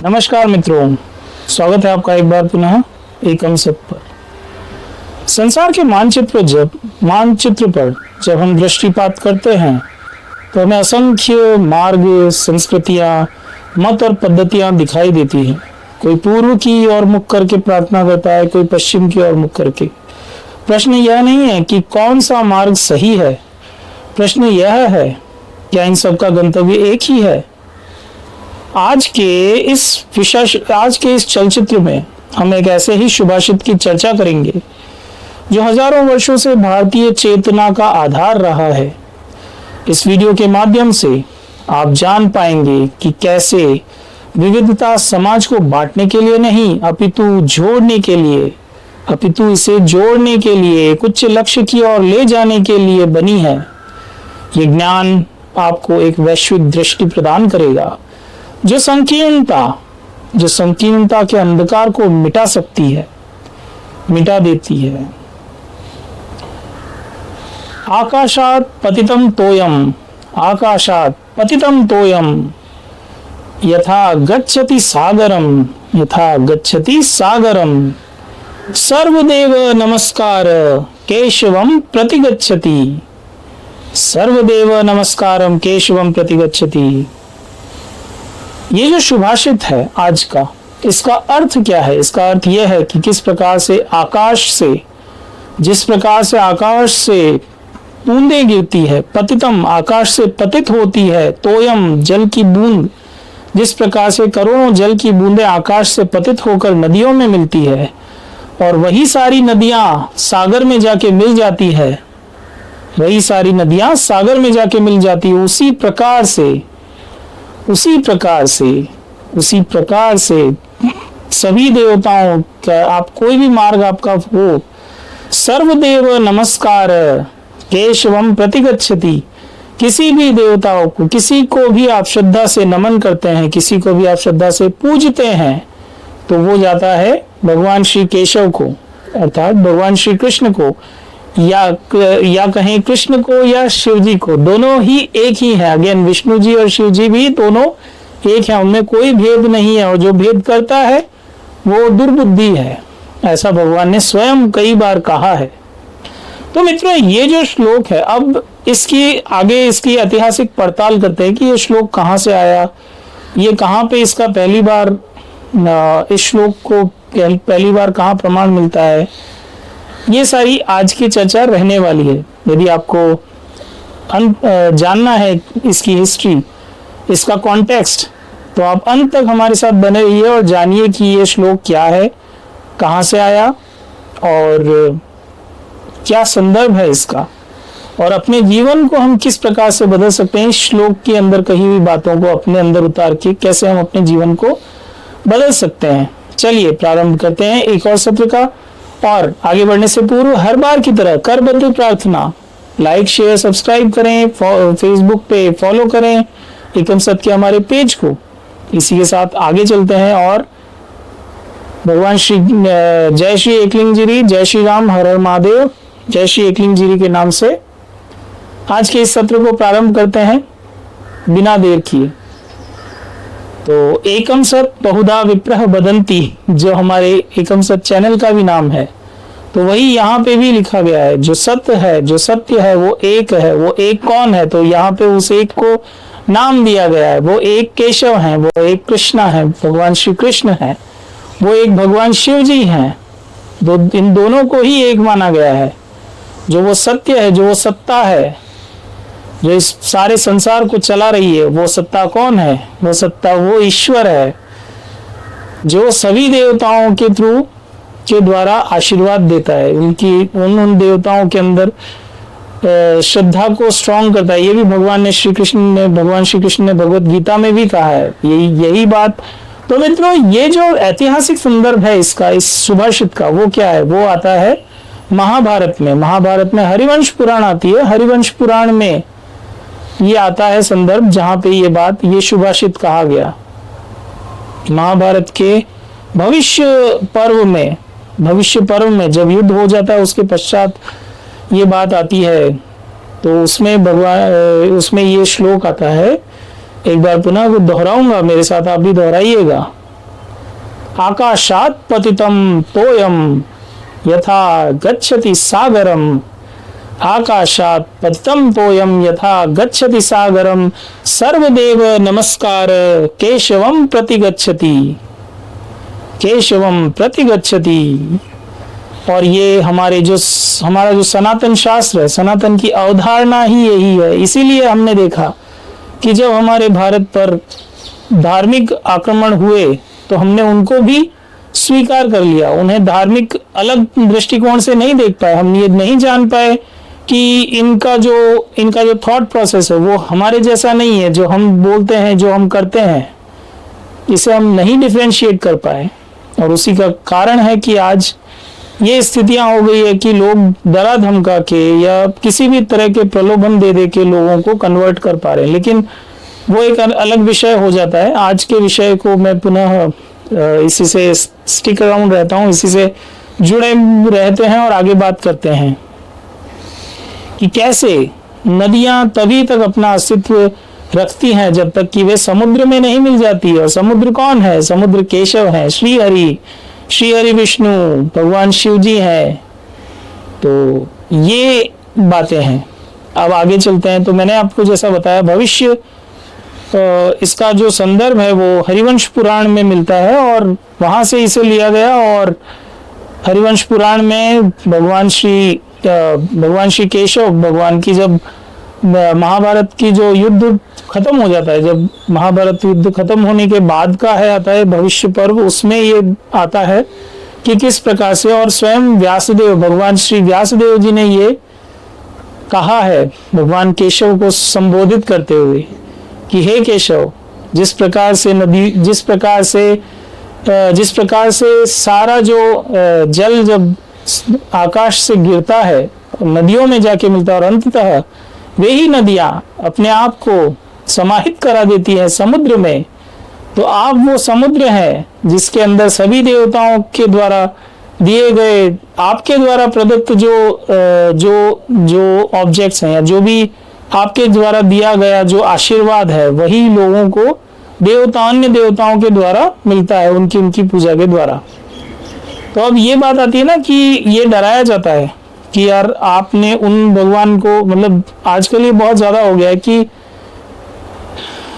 नमस्कार मित्रों, स्वागत है आपका एक बार पुनः एकम सत पर। संसार के मानचित्र पर जब हम दृष्टिपात करते हैं तो हमें असंख्य मार्ग, संस्कृतियां, मत और पद्धतियां दिखाई देती हैं। कोई पूर्व की ओर मुख करके प्रार्थना करता है, कोई पश्चिम की ओर मुख करके। प्रश्न यह नहीं है कि कौन सा मार्ग सही है, प्रश्न यह है क्या इन सबका गंतव्य एक ही है। आज के इस चलचित्र में हम एक ऐसे ही सुभाषित की चर्चा करेंगे जो हजारों वर्षों से भारतीय चेतना का आधार रहा है। इस वीडियो के माध्यम से आप जान पाएंगे कि कैसे विविधता समाज को बांटने के लिए नहीं अपितु इसे जोड़ने के लिए, कुछ लक्ष्य की ओर ले जाने के लिए बनी है। ये ज्ञान आपको एक वैश्विक दृष्टि प्रदान करेगा जो संकीर्णता के अंधकार को मिटा देती है। आकाशात पतितम तोयम यथा गच्छति सागरम सर्वदेव नमस्कार केशवम प्रतिगच्छति। ये जो सुभाषित है आज का, इसका अर्थ क्या है? इसका अर्थ यह है कि जिस प्रकार से आकाश से बूंदें गिरती है, पतितम आकाश से पतित होती है, तोयम जल की बूंद, जिस प्रकार से करोड़ों जल की बूंदें आकाश से पतित होकर नदियों में मिलती है और वही सारी नदियां सागर में जाके मिल जाती है, उसी प्रकार से सभी देवताओं का, आप कोई भी मार्ग आपका हो, सर्वदेव नमस्कार केशवम प्रतिगच्छति। किसी भी देवताओं को, किसी को भी आप श्रद्धा से नमन करते हैं, किसी को भी आप श्रद्धा से पूजते हैं, तो वो जाता है भगवान श्री केशव को, अर्थात भगवान श्री कृष्ण को, या कहें कृष्ण को या शिव जी को। दोनों ही एक ही है। अगेन विष्णु जी और शिव जी भी दोनों एक है, उनमें कोई भेद नहीं है, और जो भेद करता है वो दुर्बुद्धि है, ऐसा भगवान ने स्वयं कई बार कहा है। तो मित्रों, ये जो श्लोक है, अब इसकी ऐतिहासिक पड़ताल करते हैं कि ये श्लोक कहाँ से आया, ये कहाँ पे इसका इस श्लोक को पहली बार कहाँ प्रमाण मिलता है। ये सारी आज की चर्चा रहने वाली है। यदि आपको जानना है इसकी हिस्ट्री, इसका कॉन्टेक्स्ट, तो आप अंत तक हमारे साथ बने रहिए और जानिए कि ये श्लोक क्या है, कहाँ से आया और क्या संदर्भ है इसका, और अपने जीवन को हम किस प्रकार से बदल सकते हैं। इस श्लोक के अंदर कही हुई बातों को अपने अंदर उतार के कैसे हम अपने जीवन को बदल सकते हैं। चलिए प्रारंभ करते हैं एक और सत्र का। और आगे बढ़ने से पूर्व हर बार की तरह करबद्ध प्रार्थना, लाइक शेयर सब्सक्राइब करें, फेसबुक पे फॉलो करें एकम सत के हमारे पेज को। इसी के साथ आगे चलते हैं और भगवान श्री जय श्री एकलिंगजिरी, जय श्री राम, हर हर महादेव, जय श्री एकलिंगजिरी के नाम से आज के इस सत्र को प्रारंभ करते हैं बिना देर किए। तो एकम सत बहुधा विप्रह बदंती, जो हमारे एकम सत चैनल का भी नाम है, तो वही यहाँ पे भी लिखा गया है। जो सत्य है वो एक है। वो एक कौन है? तो यहाँ पे उस एक को नाम दिया गया है। वो एक केशव है, वो एक कृष्णा है, भगवान श्री कृष्ण है, वो एक भगवान शिव जी हैं। इन दोनों को ही एक माना गया है। जो वो सत्य है, जो वो सत्ता है, जो इस सारे संसार को चला रही है, वो सत्ता कौन है? वो सत्ता वो ईश्वर है जो सभी देवताओं के द्वारा आशीर्वाद देता है, उन देवताओं के अंदर श्रद्धा को स्ट्रॉन्ग करता है। ये भी भगवान श्री कृष्ण ने भगवत गीता में भी कहा है यही बात। तो मित्रों, ये जो ऐतिहासिक संदर्भ है इसका, इस सुभाषित का, वो क्या है? वो आता है महाभारत में हरिवंश पुराण आती है। हरिवंश पुराण में ये आता है संदर्भ जहां पे ये सुभाषित कहा गया। महाभारत के भविष्य पर्व में जब युद्ध हो जाता है, उसके पश्चात ये बात आती है, तो उसमें ये श्लोक आता है। एक बार पुनः दोहराऊंगा, मेरे साथ आप भी दोहराइएगा। आकाशात् पतितं तोयम यथा गच्छति सागरम। आकाशात् पतितं तोयम यथा गच्छति सागरम, सर्वदेव नमस्कार केशवम प्रतिगच्छति, केशवम प्रतिगच्छति। और ये हमारा जो सनातन शास्त्र है, सनातन की अवधारणा ही यही है। इसीलिए हमने देखा कि जब हमारे भारत पर धार्मिक आक्रमण हुए तो हमने उनको भी स्वीकार कर लिया, उन्हें धार्मिक अलग दृष्टिकोण से नहीं देख पाए। हम ये नहीं जान पाए कि इनका जो थॉट प्रोसेस है वो हमारे जैसा नहीं है। जो हम बोलते हैं, जो हम करते हैं, इसे हम नहीं डिफरेंशिएट कर पाए। और उसी का कारण है कि आज ये स्थितियां हो गई है कि लोग डरा धमका के या किसी भी तरह के प्रलोभन दे दे के लोगों को कन्वर्ट कर पा रहे हैं। लेकिन वो एक अलग विषय हो जाता है। आज के विषय को मैं पुनः इसी से स्टिक अराउंड रहता हूँ, इसी से जुड़े रहते हैं और आगे बात करते हैं कि कैसे नदियां तभी तक अपना अस्तित्व रखती हैं जब तक कि वे समुद्र में नहीं मिल जाती। और समुद्र कौन है? समुद्र केशव है, श्री हरि विष्णु भगवान शिव जी हैं। तो ये बातें हैं। अब आगे चलते हैं। तो मैंने आपको जैसा बताया, भविष्य इसका जो संदर्भ है वो हरिवंश पुराण में मिलता है और वहां से इसे लिया गया। और हरिवंश पुराण में भगवान श्री केशव भगवान की जब महाभारत की जो युद्ध खत्म हो जाता है, जब महाभारत युद्ध खत्म होने के बाद का है आता है भविष्य पर्व, उसमें ये आता है कि किस प्रकार से, और स्वयं व्यासदेव, भगवान श्री व्यासदेव जी ने ये कहा है भगवान केशव को संबोधित करते हुए कि हे केशव, जिस प्रकार से नदी, जिस प्रकार से सारा जो जल जब आकाश से गिरता है नदियों में जाके मिलता है और अंततः वे ही नदियां अपने आप को समाहित करा देती है समुद्र में, तो आप वो समुद्र है जिसके अंदर सभी देवताओं के द्वारा दिए गए, आपके द्वारा प्रदत्त जो ऑब्जेक्ट्स हैं या जो भी आपके द्वारा दिया गया जो आशीर्वाद है, वही लोगों को अन्य देवताओं के द्वारा मिलता है, उनकी पूजा के द्वारा। तो अब ये बात आती है ना कि ये डराया जाता है कि यार आपने उन भगवान को, मतलब आजकल ये बहुत ज्यादा हो गया है कि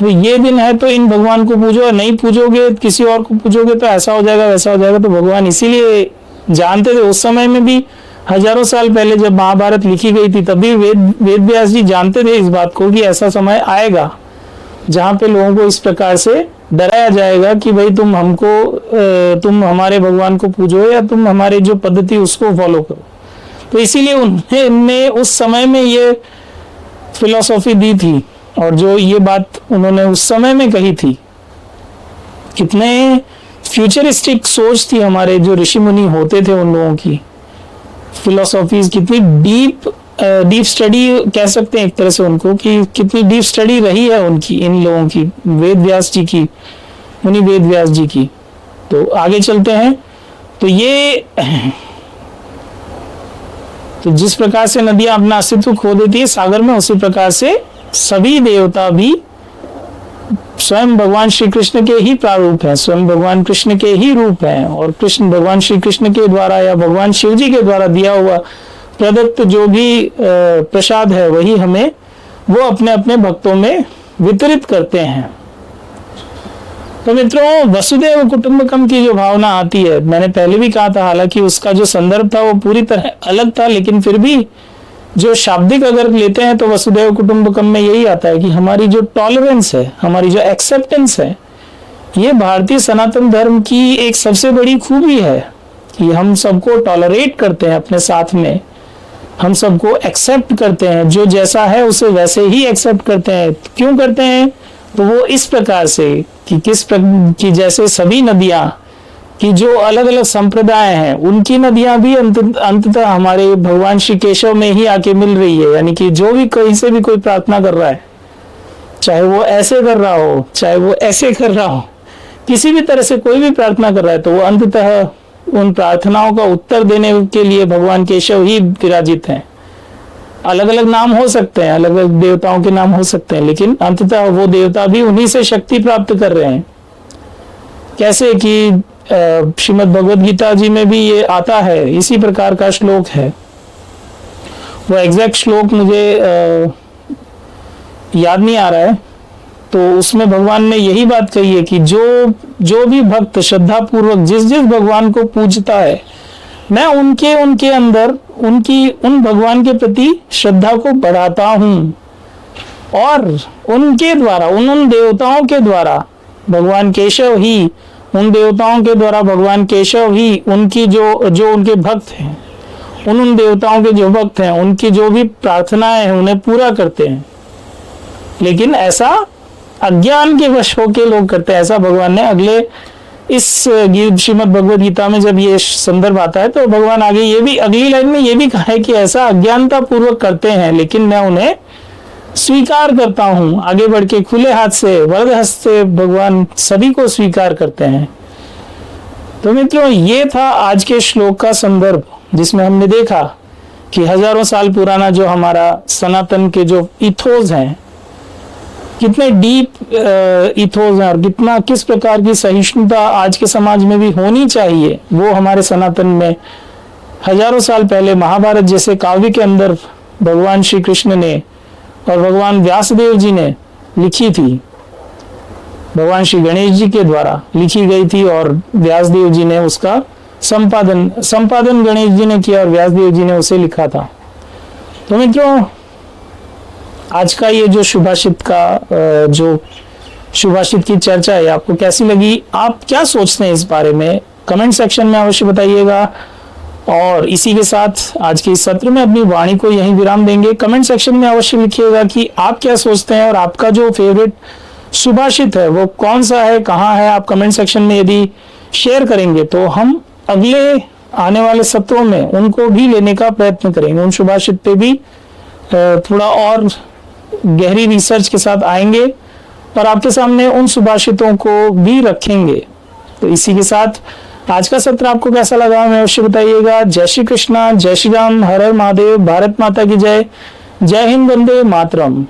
ये दिन है तो इन भगवान को पूजो, और नहीं पूजोगे किसी और को पूजोगे तो ऐसा हो जाएगा वैसा हो जाएगा। तो भगवान इसीलिए जानते थे उस समय में भी, हजारों साल पहले जब महाभारत लिखी गई थी तभी वेद व्यास जी जानते थे इस बात को कि ऐसा समय आएगा जहाँ पे लोगों को इस प्रकार से डराया जाएगा कि भाई तुम हमारे भगवान को पूजो या तुम हमारे जो पद्धति उसको फॉलो करो। तो इसीलिए उन्होंने उस समय में ये फिलॉसफी दी थी और जो ये बात उन्होंने उस समय में कही थी। कितने फ्यूचरिस्टिक सोच थी हमारे जो ऋषि मुनि होते थे, उन लोगों की फिलोसॉफीज कितनी डीप स्टडी कह सकते हैं एक तरह से उनको, कि कितनी डीप स्टडी रही है उनकी, इन लोगों की, वेद व्यास जी की, मुनि वेद व्यास जी की। तो आगे चलते हैं। तो जिस प्रकार से नदियां अपना अस्तित्व खो देती है सागर में, उसी प्रकार से सभी देवता भी स्वयं भगवान श्री कृष्ण के ही प्रारूप हैं, स्वयं भगवान कृष्ण के ही रूप हैं। और भगवान श्री कृष्ण के द्वारा या भगवान शिव जी के द्वारा दिया हुआ प्रदत्त जो भी प्रसाद है वही हमें वो अपने अपने भक्तों में वितरित करते हैं। तो मित्रों, वसुदेव कुटुंबकम की जो भावना आती है, मैंने पहले भी कहा था, हालांकि उसका जो संदर्भ था वो पूरी तरह अलग था, लेकिन फिर भी जो शाब्दिक अगर लेते हैं तो वसुदेव कुटुंबकम में यही आता है कि हमारी जो टॉलरेंस है, हमारी जो एक्सेप्टेंस है, ये भारतीय सनातन धर्म की एक सबसे बड़ी खूबी है कि हम सबको टॉलरेट करते हैं अपने साथ में, हम सबको एक्सेप्ट करते हैं, जो जैसा है उसे वैसे ही एक्सेप्ट करते हैं। क्यों करते हैं? तो वो इस प्रकार से कि जैसे सभी नदियां कि जो अलग अलग संप्रदाय हैं, उनकी नदियां भी अंततः हमारे भगवान श्री केशव में ही आके मिल रही है। यानी कि जो भी कहीं से भी कोई प्रार्थना कर रहा है, चाहे वो ऐसे कर रहा हो, चाहे वो ऐसे कर रहा हो, किसी भी तरह से कोई भी प्रार्थना कर रहा है, तो वो अंततः उन प्रार्थनाओं का उत्तर देने के लिए भगवान केशव ही विराजित हैं। अलग अलग नाम हो सकते हैं, अलग अलग देवताओं के नाम हो सकते हैं, लेकिन अंततः वो देवता भी उन्हीं से शक्ति प्राप्त कर रहे हैं। कैसे कि श्रीमद् भगवद गीता जी में भी ये आता है, इसी प्रकार का श्लोक है। वो एग्जैक्ट श्लोक मुझे याद नहीं आ रहा है, तो उसमें भगवान ने यही बात कही है कि जो भी भक्त श्रद्धा पूर्वक जिस भगवान को पूजता है, मैं उनके अंदर उन भगवान के प्रति श्रद्धा को बढ़ाता हूँ, और उनके द्वारा उन देवताओं के द्वारा भगवान केशव ही, उन देवताओं के द्वारा भगवान केशव ही उनकी जो उनके भक्त हैं, उन देवताओं के जो भक्त हैं, उनकी जो भी प्रार्थनाएं हैं उन्हें पूरा करते हैं। लेकिन ऐसा अज्ञान के वश होके लोग करते हैं। ऐसा भगवान ने अगले इस श्रीमद् भगवद गीता में जब ये संदर्भ आता है, तो भगवान आगे ये भी अगली लाइन में ये भी कहा है कि ऐसा अज्ञानता पूर्वक करते हैं, लेकिन मैं उन्हें स्वीकार करता हूं। आगे बढ़ के खुले हाथ से, वरद हस्त से भगवान सभी को स्वीकार करते हैं। तो मित्रों, ये था आज के श्लोक का संदर्भ, जिसमें हमने देखा कि हजारों साल पुराना जो हमारा सनातन के जो इथोस हैं, कितने डीप इथोस हैं, और किस प्रकार की सहिष्णुता आज के समाज में भी होनी चाहिए, वो हमारे सनातन में हजारों साल पहले महाभारत जैसे काव्य के अंदर भगवान श्री कृष्ण ने और भगवान व्यासदेव जी ने लिखी थी। भगवान श्री गणेश जी के द्वारा लिखी गई थी, और व्यासदेव जी ने उसका संपादन गणेश जी ने किया और व्यासदेव जी ने उसे लिखा था। तो मित्रों, आज का ये जो सुभाषित की चर्चा है, आपको कैसी लगी? आप क्या सोचते हैं इस बारे में? कमेंट सेक्शन में अवश्य बताइएगा। और इसी के साथ आज के इस सत्र में अपनी वाणी को यहीं विराम देंगे। कमेंट सेक्शन में अवश्य लिखिएगा कि आप क्या सोचते हैं, और आपका जो फेवरेट सुभाषित है वो कौन सा है, कहाँ है। आप कमेंट सेक्शन में यदि शेयर करेंगे तो हम अगले आने वाले सत्रों में उनको भी लेने का प्रयत्न करेंगे। उन सुभाषित पे भी थोड़ा और गहरी रिसर्च के साथ आएंगे और आपके सामने उन सुभाषितों को भी रखेंगे। तो इसी के साथ आज का सत्र आपको कैसा लगा हमें अवश्य बताइएगा। जय श्री कृष्णा, जय श्री राम, हर हर महादेव, भारत माता की जय, जय हिंद, वंदे मातरम।